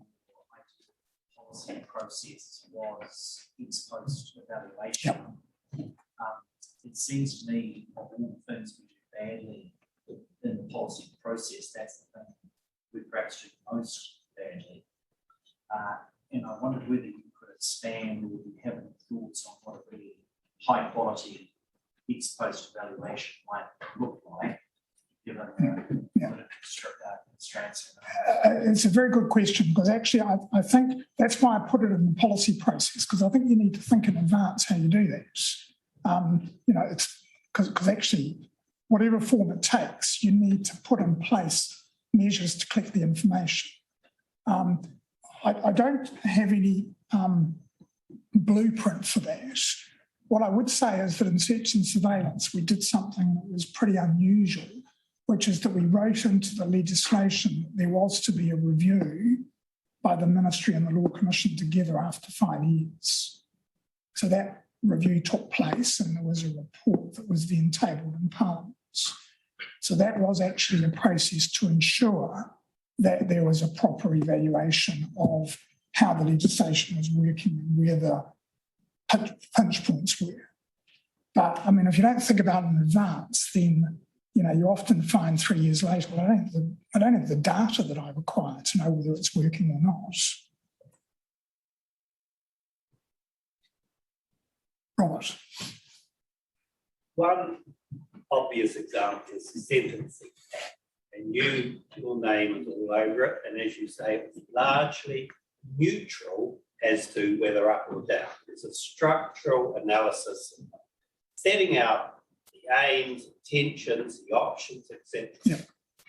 policy process was ex post evaluation. Yep. It seems to me of all the things we do badly in the policy process, that's the thing we perhaps do most badly. And I wondered whether you could expand or you have any thoughts on what a really high quality ex post evaluation might look like, given the constraints. It's a very good question because actually I think that's why I put it in the policy process, because I think you need to think in advance how you do that. It's because actually whatever form it takes, you need to put in place measures to collect the information. I don't have any blueprint for that. What I would say is that in search and surveillance, we did something that was pretty unusual, which is that we wrote into the legislation that there was to be a review by the Ministry and the Law Commission together after 5 years. So that review took place and there was a report that was then tabled in Parliament. So that was actually a process to ensure that there was a proper evaluation of how the legislation was working and where the pinch points were. But I mean, if you don't think about it in advance, then you often find 3 years later, well, I don't have the data that I require to know whether it's working or not. Robert. One obvious example is the Sentencing Act, and your name is all over it, and as you say, it's largely neutral as to whether up or down. There's a structural analysis setting out the aims, intentions, the options, etc. Yeah.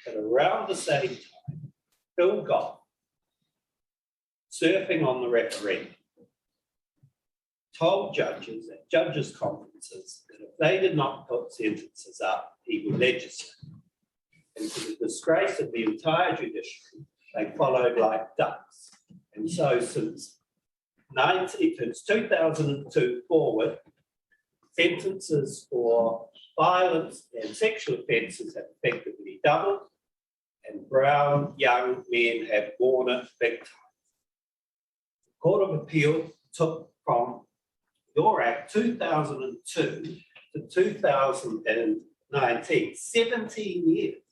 But around the same time, Bill Goff, surfing on the referendum, told judges at judges' conferences that if they did not put sentences up, he would legislate. And to the disgrace of the entire judiciary, they followed like ducks. And so since 2002 forward, sentences for violence and sexual offences have effectively doubled, and brown young men have worn it big time. The Court of Appeal took from your Act 2002 to 2019, 17 years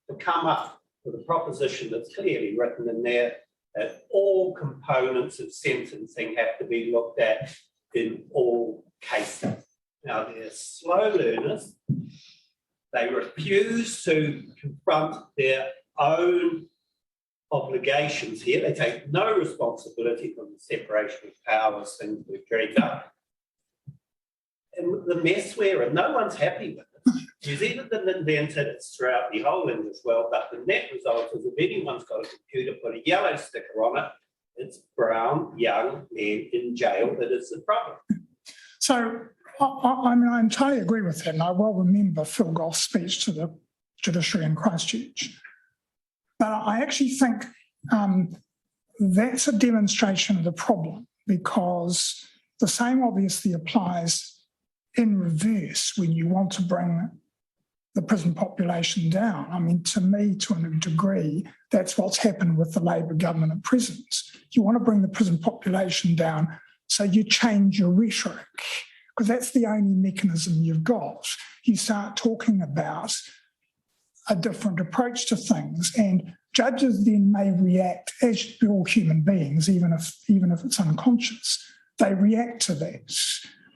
to come up with a proposition that's clearly written in there that all components of sentencing have to be looked at in all cases. Now, they're slow learners. They refuse to confront their own obligations here. They take no responsibility for the separation of powers things we've dreamed up. And the mess we're in, no one's happy with it. New Zealand didn't invent it, it's throughout the whole English world, but the net result is if anyone's got a computer, put a yellow sticker on it, it's brown young men in jail that is the problem. So, I mean, I entirely agree with that, and I well remember Phil Goff's speech to the judiciary in Christchurch. But I actually think that's a demonstration of the problem, because the same obviously applies in reverse when you want to bring the prison population down. I mean, to me, to a degree, that's what's happened with the Labor government at prisons. You want to bring the prison population down, so you change your rhetoric, because that's the only mechanism you've got. You start talking about a different approach to things, and judges then may react as all human beings, even if it's unconscious. They react to that.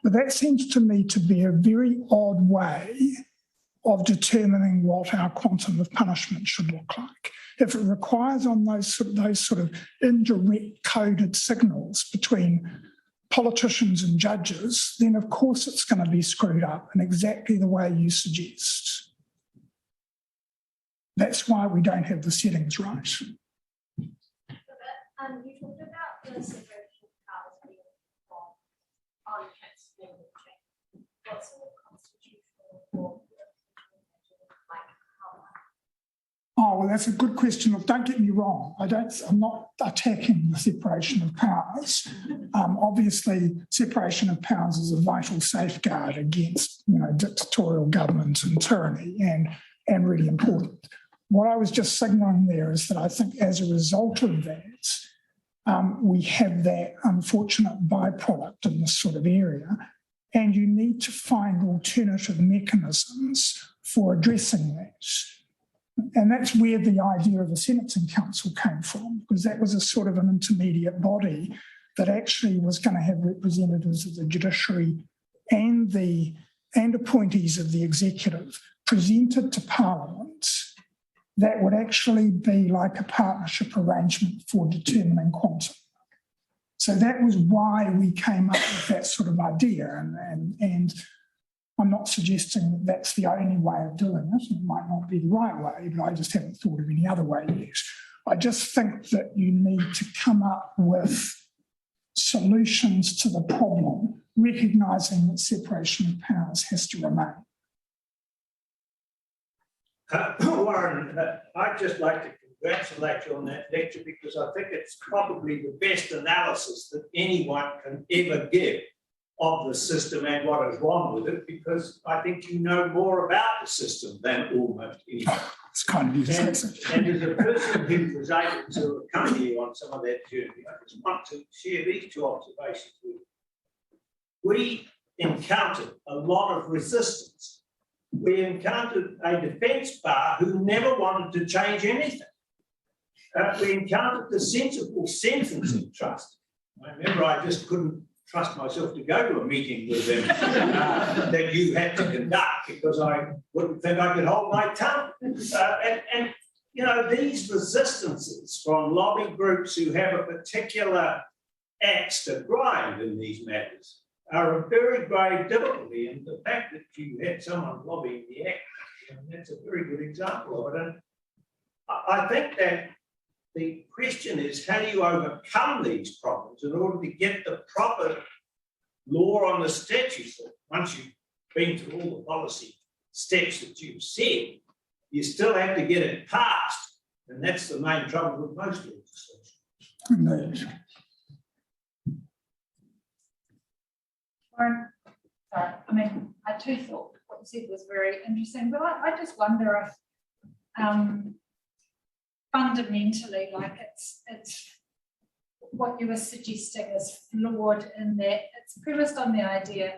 But that seems to me to be a very odd way of determining what our quantum of punishment should look like. If it requires on those sort of indirect coded signals between politicians and judges, then of course it's going to be screwed up in exactly the way you suggest. That's why we don't have the settings right. You talked about the separation of powers being on transformative change. What sort of constitutional reform like how? Oh, well, that's a good question. Don't get me wrong. I'm not attacking the separation of powers. Obviously, separation of powers is a vital safeguard against, dictatorial government and tyranny, and really important. What I was just signalling there is that I think as a result of that, we have that unfortunate byproduct in this sort of area, and you need to find alternative mechanisms for addressing that. And that's where the idea of the Sentencing Council came from, because that was a sort of an intermediate body that actually was going to have representatives of the judiciary and appointees of the executive presented to Parliament. That would actually be like a partnership arrangement for determining quantum. So that was why we came up with that sort of idea. And I'm not suggesting that that's the only way of doing it. It might not be the right way, but I just haven't thought of any other way yet. I just think that you need to come up with solutions to the problem, recognising that separation of powers has to remain. Warren, I'd just like to congratulate you on that lecture because I think it's probably the best analysis that anyone can ever give of the system and what is wrong with it, because I think you know more about the system than almost anyone. It's kind of you to say so. And as a person who was able to accompany you on some of that journey, I just want to share these two observations with you. We encountered a lot of resistance. We encountered a defence bar who never wanted to change anything. We encountered the sensible sentencing trust. I remember I just couldn't trust myself to go to a meeting with them that you had to conduct because I wouldn't think I could hold my tongue. And you know, these resistances from lobby groups who have a particular axe to grind in these matters are a very grave difficulty. And the fact that you had someone lobbying the act, you know, that's a very good example of it. And I think that the question is, how do you overcome these problems in order to get the proper law on the statutes? Once you've been through all the policy steps that you've said, you still have to get it passed. And that's the main trouble with most legislation. Warren, sorry, I mean, I too thought what you said was very interesting, but I just wonder if fundamentally, like it's what you were suggesting is flawed in that it's premised on the idea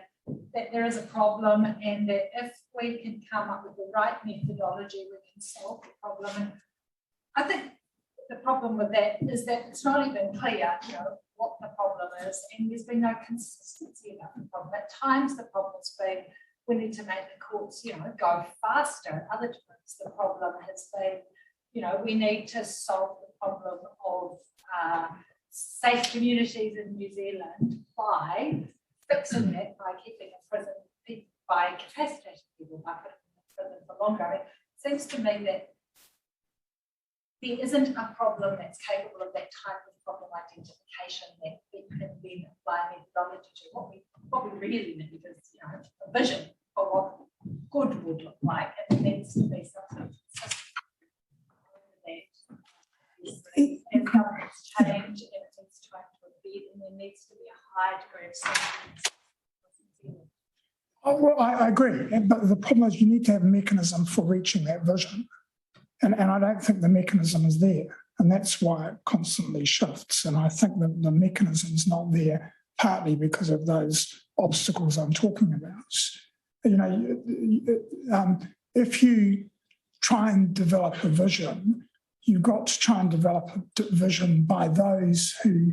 that there is a problem and that if we can come up with the right methodology, we can solve the problem. And I think the problem with that is that it's not even clear, you know, what the problem is, and there's been no consistency about the problem. At times, the problem's been we need to make the courts, you know, go faster. Other times, the problem has been, you know, we need to solve the problem of safe communities in New Zealand by fixing it, by keeping a prison, by capacitating people, by putting them in prison for longer. It seems to me that there isn't a problem that's capable of that type of problem identification that we can then apply methodology to. What we really need is, you know, a vision of what good would look like, and there needs to be some sort of system that as governments change and it needs to act to a bed, and there needs to be a high degree of safety. Oh, well, I agree, but the problem is you need to have a mechanism for reaching that vision. And I don't think the mechanism is there. And that's why it constantly shifts. And I think that the mechanism is not there partly because of those obstacles I'm talking about. You know, if you try and develop a vision, you've got to try and develop a vision by those who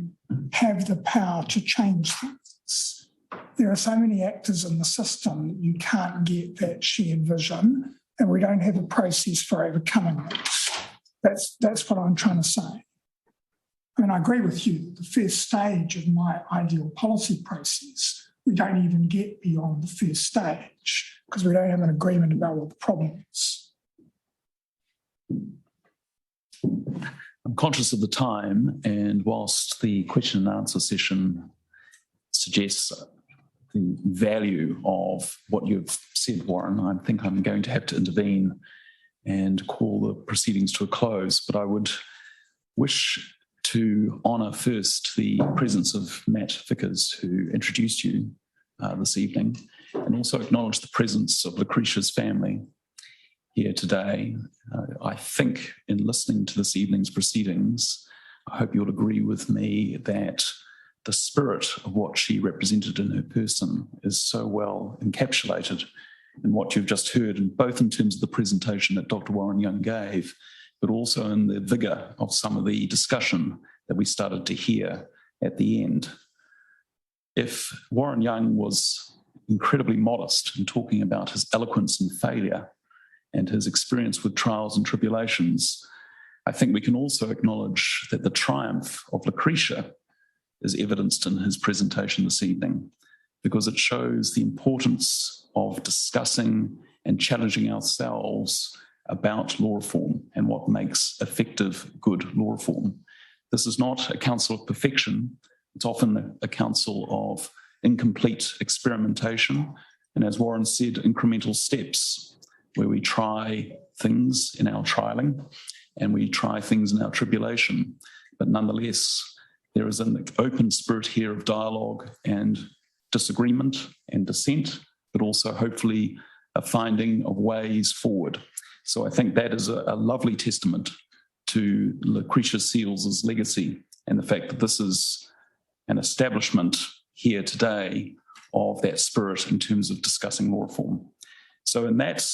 have the power to change things. There are so many actors in the system that you can't get that shared vision, and we don't have a process for overcoming it. That's what I'm trying to say. I mean, I agree with you. The first stage of my ideal policy process, we don't even get beyond the first stage because we don't have an agreement about what the problem is. I'm conscious of the time, and whilst the question and answer session suggests the value of what you've said, Warren, I think I'm going to have to intervene and call the proceedings to a close. But I would wish to honour first the presence of Matt Vickers, who introduced you this evening, and also acknowledge the presence of Lecretia's family here today. I think in listening to this evening's proceedings, I hope you'll agree with me that the spirit of what she represented in her person is so well encapsulated in what you've just heard, and both in terms of the presentation that Dr. Warren Young gave, but also in the vigour of some of the discussion that we started to hear at the end. If Warren Young was incredibly modest in talking about his eloquence and failure and his experience with trials and tribulations, I think we can also acknowledge that the triumph of Lecretia is evidenced in his presentation this evening, because it shows the importance of discussing and challenging ourselves about law reform and what makes effective, good law reform. This is not a council of perfection. It's often a council of incomplete experimentation, and as Warren said, incremental steps where we try things in our trialling and we try things in our tribulation. But nonetheless, there is an open spirit here of dialogue and disagreement and dissent, but also hopefully a finding of ways forward. So I think that is a lovely testament to Lecretia Seals' legacy and the fact that this is an establishment here today of that spirit in terms of discussing law reform. So in that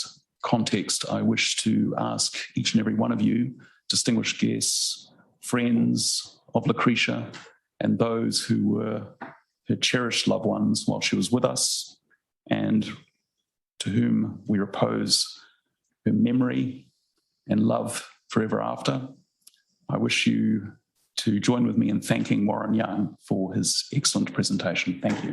context, I wish to ask each and every one of you, distinguished guests, friends of Lecretia, and those who were her cherished loved ones while she was with us, and to whom we repose her memory and love forever after. I wish you to join with me in thanking Warren Young for his excellent presentation. Thank you.